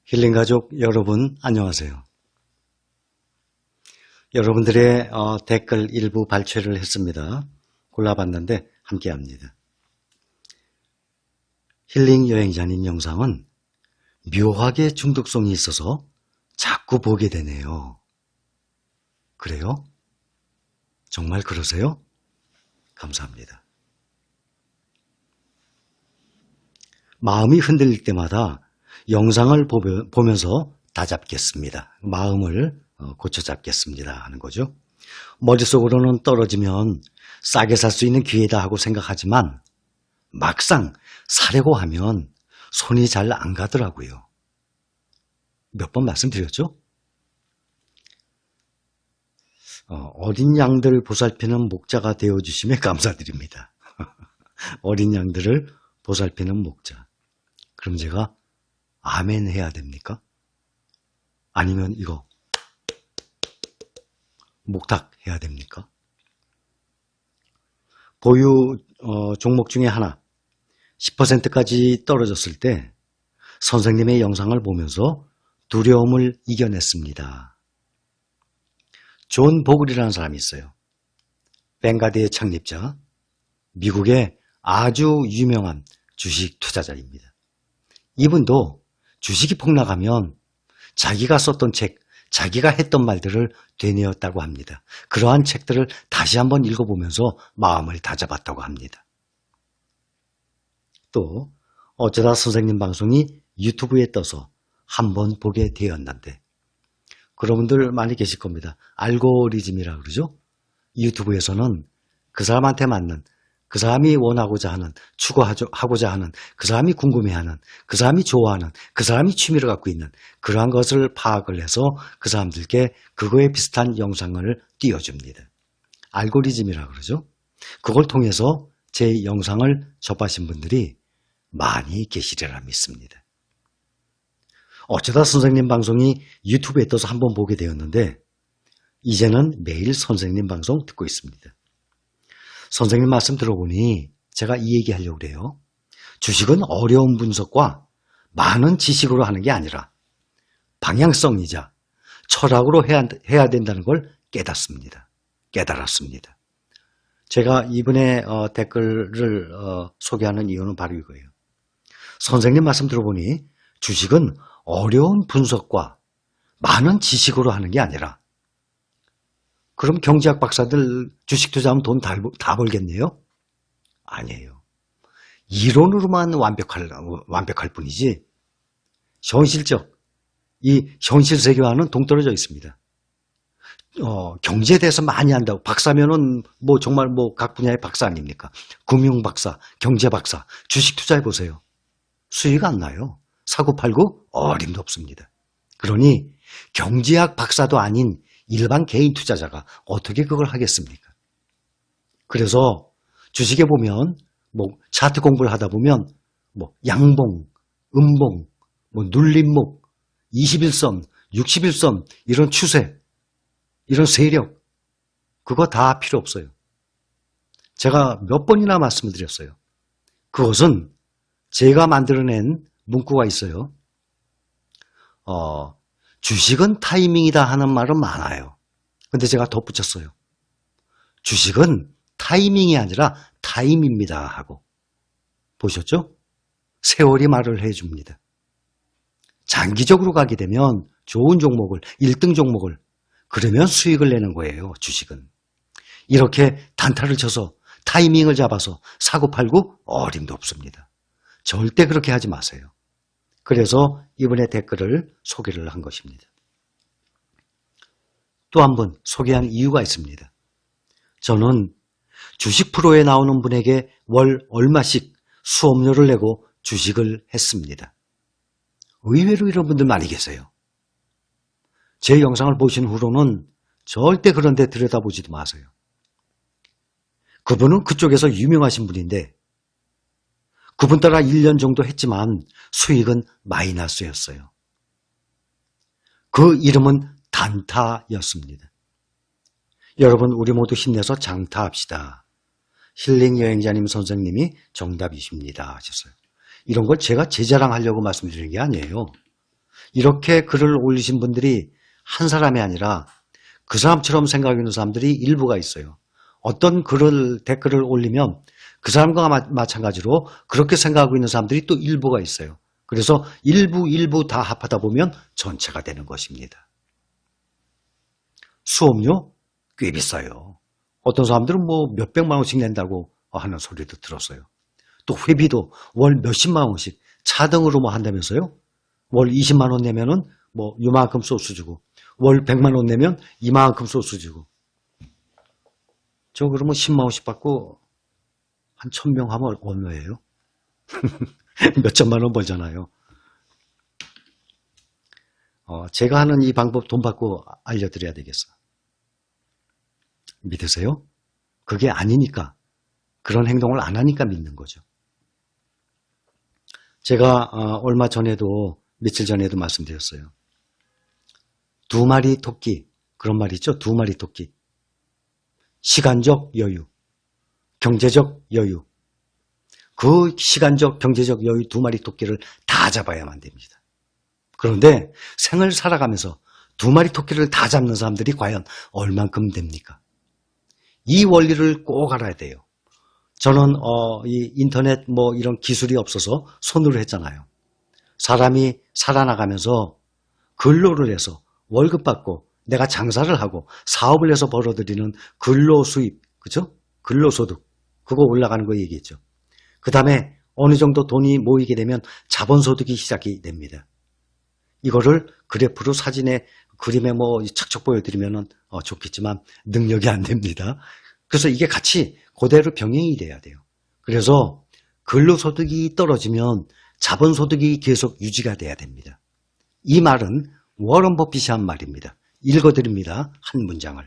힐링가족 여러분 안녕하세요. 여러분들의 댓글 일부 발췌를 했습니다. 골라봤는데 함께합니다. 힐링 여행자님 영상은 묘하게 중독성이 있어서 자꾸 보게 되네요. 그래요? 정말 그러세요? 감사합니다. 마음이 흔들릴 때마다 영상을 보면서 다잡겠습니다. 마음을 고쳐 잡겠습니다 하는 거죠. 머릿속으로는 떨어지면 싸게 살 수 있는 기회다 하고 생각하지만 막상 사려고 하면 손이 잘 안 가더라고요. 몇 번 말씀드렸죠? 어린 양들 보살피는 목자가 되어주시면 감사드립니다. 어린 양들을 보살피는 목자. 그럼 제가 아멘 해야 됩니까? 아니면 이거 목탁 해야 됩니까? 보유 종목 중에 하나 10%까지 떨어졌을 때 선생님의 영상을 보면서 두려움을 이겨냈습니다. 존 보글이라는 사람이 있어요. 뱅가드의 창립자, 미국의 아주 유명한 주식 투자자입니다. 이분도 주식이 폭락하면 자기가 썼던 책, 자기가 했던 말들을 되뇌었다고 합니다. 그러한 책들을 다시 한번 읽어보면서 마음을 다잡았다고 합니다. 또 어쩌다 선생님 방송이 유튜브에 떠서 한번 보게 되었는데 그분들 많이 계실 겁니다. 알고리즘이라고 그러죠. 유튜브에서는 그 사람한테 맞는, 그 사람이 원하고자 하는, 추구하고자 하는, 그 사람이 궁금해하는, 그 사람이 좋아하는, 그 사람이 취미를 갖고 있는 그러한 것을 파악을 해서 그 사람들께 그거에 비슷한 영상을 띄워줍니다. 알고리즘이라고 그러죠. 그걸 통해서 제 영상을 접하신 분들이 많이 계시리라 믿습니다. 어쩌다 선생님 방송이 유튜브에 떠서 한번 보게 되었는데 이제는 매일 선생님 방송 듣고 있습니다. 선생님 말씀 들어보니 제가 이 얘기 하려고 그래요. 주식은 어려운 분석과 많은 지식으로 하는 게 아니라 방향성이자 철학으로 해야 된다는 걸 깨달았습니다. 제가 이번에 댓글을 소개하는 이유는 바로 이거예요. 선생님 말씀 들어보니 주식은 어려운 분석과 많은 지식으로 하는 게 아니라 그럼 경제학 박사들 주식 투자하면 돈 다 벌겠네요? 아니에요. 이론으로만 완벽할 뿐이지 현실적, 이 현실 세계와는 동떨어져 있습니다. 경제에 대해서 많이 한다고 박사면은 정말 각 분야의 박사 아닙니까? 금융 박사, 경제 박사, 주식 투자해 보세요. 수익 안 나요. 사고팔고 어림도 없습니다. 그러니 경제학 박사도 아닌 일반 개인 투자자가 어떻게 그걸 하겠습니까? 그래서 주식에 보면 차트 공부를 하다 보면 양봉, 음봉, 눌림목, 21선, 61선 이런 추세, 이런 세력 그거 다 필요 없어요. 제가 몇 번이나 말씀을 드렸어요. 그것은 제가 만들어낸 문구가 있어요. 주식은 타이밍이다 하는 말은 많아요. 근데 제가 덧붙였어요. 주식은 타이밍이 아니라 타임입니다 하고. 보셨죠? 세월이 말을 해줍니다. 장기적으로 가게 되면 좋은 종목을, 1등 종목을 그러면 수익을 내는 거예요. 주식은. 이렇게 단타를 쳐서 타이밍을 잡아서 사고팔고 어림도 없습니다. 절대 그렇게 하지 마세요. 그래서 이번에 댓글을 소개를 한 것입니다. 또 한 번 소개한 이유가 있습니다. 저는 주식 프로에 나오는 분에게 월 얼마씩 수업료를 내고 주식을 했습니다. 의외로 이런 분들 많이 계세요. 제 영상을 보신 후로는 절대 그런 데 들여다보지도 마세요. 그분은 그쪽에서 유명하신 분인데 그분 따라 1년 정도 했지만 수익은 마이너스였어요. 그 이름은 단타였습니다. 여러분 우리 모두 힘내서 장타합시다. 힐링 여행자님 선생님이 정답이십니다 하셨어요. 이런 걸 제가 제 자랑하려고 말씀드리는 게 아니에요. 이렇게 글을 올리신 분들이 한 사람이 아니라 그 사람처럼 생각하는 사람들이 일부가 있어요. 어떤 댓글을 올리면 그 사람과 마찬가지로 그렇게 생각하고 있는 사람들이 또 일부가 있어요. 그래서 일부 다 합하다 보면 전체가 되는 것입니다. 수업료 꽤 비싸요. 어떤 사람들은 뭐 몇백만 원씩 낸다고 하는 소리도 들었어요. 또 회비도 월 몇십만 원씩 차등으로 뭐 한다면서요? 월 20만 원 내면은 뭐 요만큼 소스 주고 월 100만 원 내면 이만큼 소스 주고 저 그러면 10만 원씩 받고 한 1000명 하면 얼마예요? 몇 천만 원 벌잖아요. 제가 하는 이 방법 돈 받고 알려드려야 되겠어. 믿으세요? 그게 아니니까 그런 행동을 안 하니까 믿는 거죠. 제가 얼마 전에도 며칠 전에도 말씀드렸어요. 두 마리 토끼 그런 말 있죠? 두 마리 토끼. 시간적 여유, 경제적 여유. 그 시간적, 경제적 여유 두 마리 토끼를 다 잡아야만 됩니다. 그런데 생을 살아가면서 두 마리 토끼를 다 잡는 사람들이 과연 얼만큼 됩니까? 이 원리를 꼭 알아야 돼요. 저는 이 인터넷 뭐 이런 기술이 없어서 손으로 했잖아요. 사람이 살아나가면서 근로를 해서 월급 받고 내가 장사를 하고 사업을 해서 벌어들이는 근로수입, 그죠? 근로소득, 그거 올라가는 거 얘기했죠. 그 다음에 어느 정도 돈이 모이게 되면 자본소득이 시작이 됩니다. 이거를 그래프로 사진에 그림에 뭐 착착 보여드리면 좋겠지만 능력이 안 됩니다. 그래서 이게 같이 그대로 병행이 돼야 돼요. 그래서 근로소득이 떨어지면 자본소득이 계속 유지가 돼야 됩니다. 이 말은 워런 버핏이 한 말입니다. 읽어드립니다. 한 문장을.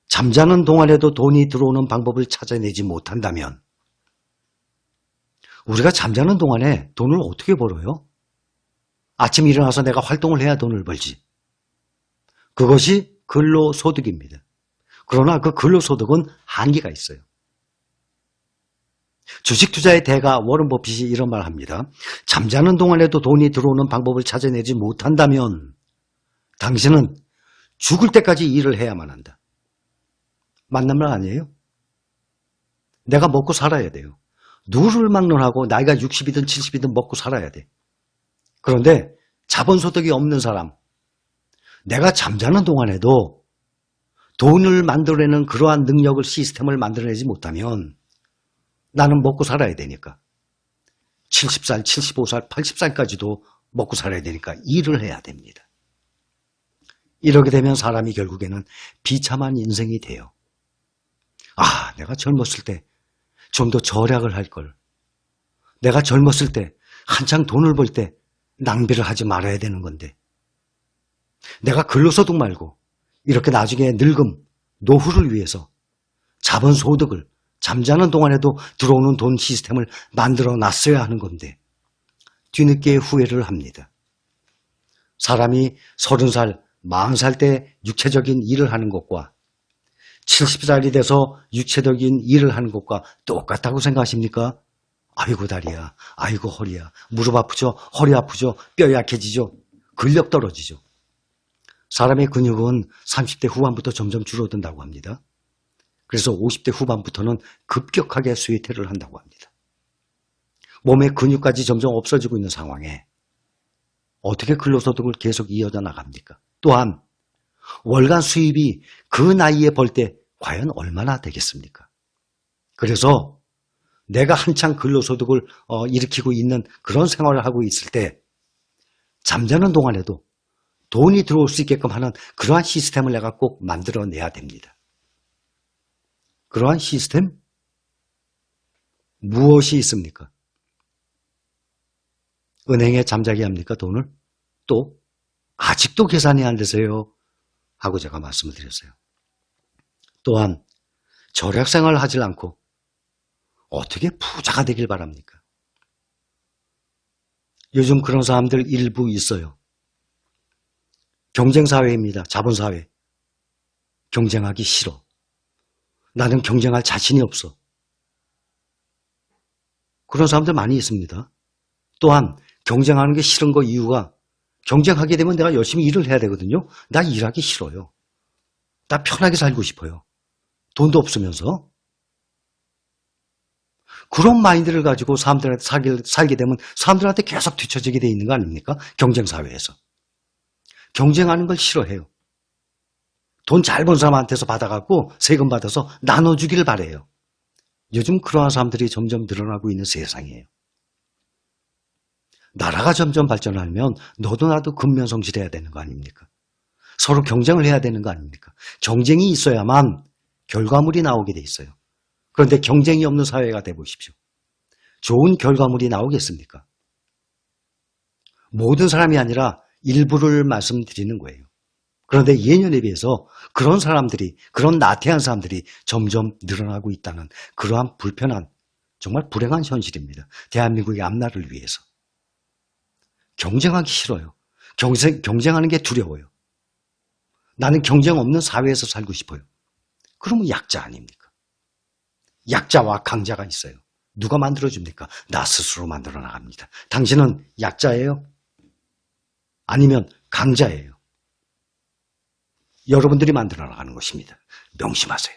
잠자는 동안에도 돈이 들어오는 방법을 찾아내지 못한다면 우리가 잠자는 동안에 돈을 어떻게 벌어요? 아침 일어나서 내가 활동을 해야 돈을 벌지. 그것이 근로소득입니다. 그러나 그 근로소득은 한계가 있어요. 주식 투자의 대가 워런 버핏이 이런 말을 합니다. 잠자는 동안에도 돈이 들어오는 방법을 찾아내지 못한다면 당신은 죽을 때까지 일을 해야만 한다. 맞는 말 아니에요? 내가 먹고 살아야 돼요. 누구를 막론하고 나이가 60이든 70이든 먹고 살아야 돼. 그런데 자본소득이 없는 사람, 내가 잠자는 동안에도 돈을 만들어내는 그러한 능력을, 시스템을 만들어내지 못하면 나는 먹고 살아야 되니까 70살, 75살, 80살까지도 먹고 살아야 되니까 일을 해야 됩니다. 이렇게 되면 사람이 결국에는 비참한 인생이 돼요. 아, 내가 젊었을 때 좀 더 절약을 할 걸. 내가 젊었을 때 한창 돈을 벌 때 낭비를 하지 말아야 되는 건데. 내가 근로소득 말고 이렇게 나중에 늙음, 노후를 위해서 자본소득을 잠자는 동안에도 들어오는 돈 시스템을 만들어 놨어야 하는 건데 뒤늦게 후회를 합니다. 사람이 30살, 40살 때 육체적인 일을 하는 것과 70살이 돼서 육체적인 일을 하는 것과 똑같다고 생각하십니까? 아이고 다리야, 아이고 허리야, 무릎 아프죠, 허리 아프죠, 뼈 약해지죠, 근력 떨어지죠. 사람의 근육은 30대 후반부터 점점 줄어든다고 합니다. 그래서 50대 후반부터는 급격하게 쇠퇴를 한다고 합니다. 몸의 근육까지 점점 없어지고 있는 상황에 어떻게 근로소득을 계속 이어져 나갑니까? 또한 월간 수입이 그 나이에 벌 때 과연 얼마나 되겠습니까? 그래서 내가 한창 근로소득을 일으키고 있는 그런 생활을 하고 있을 때 잠자는 동안에도 돈이 들어올 수 있게끔 하는 그러한 시스템을 내가 꼭 만들어내야 됩니다. 그러한 시스템? 무엇이 있습니까? 은행에 잠자게 합니까? 돈을? 또 아직도 계산이 안 되세요? 하고 제가 말씀을 드렸어요. 또한 절약생활을 하질 않고 어떻게 부자가 되길 바랍니까? 요즘 그런 사람들 일부 있어요. 경쟁사회입니다. 자본사회. 경쟁하기 싫어. 나는 경쟁할 자신이 없어. 그런 사람들 많이 있습니다. 또한 경쟁하는 게 싫은 거 이유가 경쟁하게 되면 내가 열심히 일을 해야 되거든요. 나 일하기 싫어요. 나 편하게 살고 싶어요. 돈도 없으면서. 그런 마인드를 가지고 사람들한테 살게 되면 사람들한테 계속 뒤처지게 돼 있는 거 아닙니까? 경쟁사회에서. 경쟁하는 걸 싫어해요. 돈 잘 번 사람한테서 받아갖고 세금 받아서 나눠주기를 바래요. 요즘 그러한 사람들이 점점 늘어나고 있는 세상이에요. 나라가 점점 발전하면 너도 나도 근면성실해야 되는 거 아닙니까? 서로 경쟁을 해야 되는 거 아닙니까? 경쟁이 있어야만 결과물이 나오게 돼 있어요. 그런데 경쟁이 없는 사회가 돼 보십시오. 좋은 결과물이 나오겠습니까? 모든 사람이 아니라 일부를 말씀드리는 거예요. 그런데 예년에 비해서 그런 사람들이, 그런 나태한 사람들이 점점 늘어나고 있다는 그러한 불편한, 정말 불행한 현실입니다. 대한민국의 앞날을 위해서. 경쟁하기 싫어요. 경쟁하는 게 두려워요. 나는 경쟁 없는 사회에서 살고 싶어요. 그러면 약자 아닙니까? 약자와 강자가 있어요. 누가 만들어줍니까? 나 스스로 만들어 나갑니다. 당신은 약자예요? 아니면 강자예요? 여러분들이 만들어 나가는 것입니다. 명심하세요.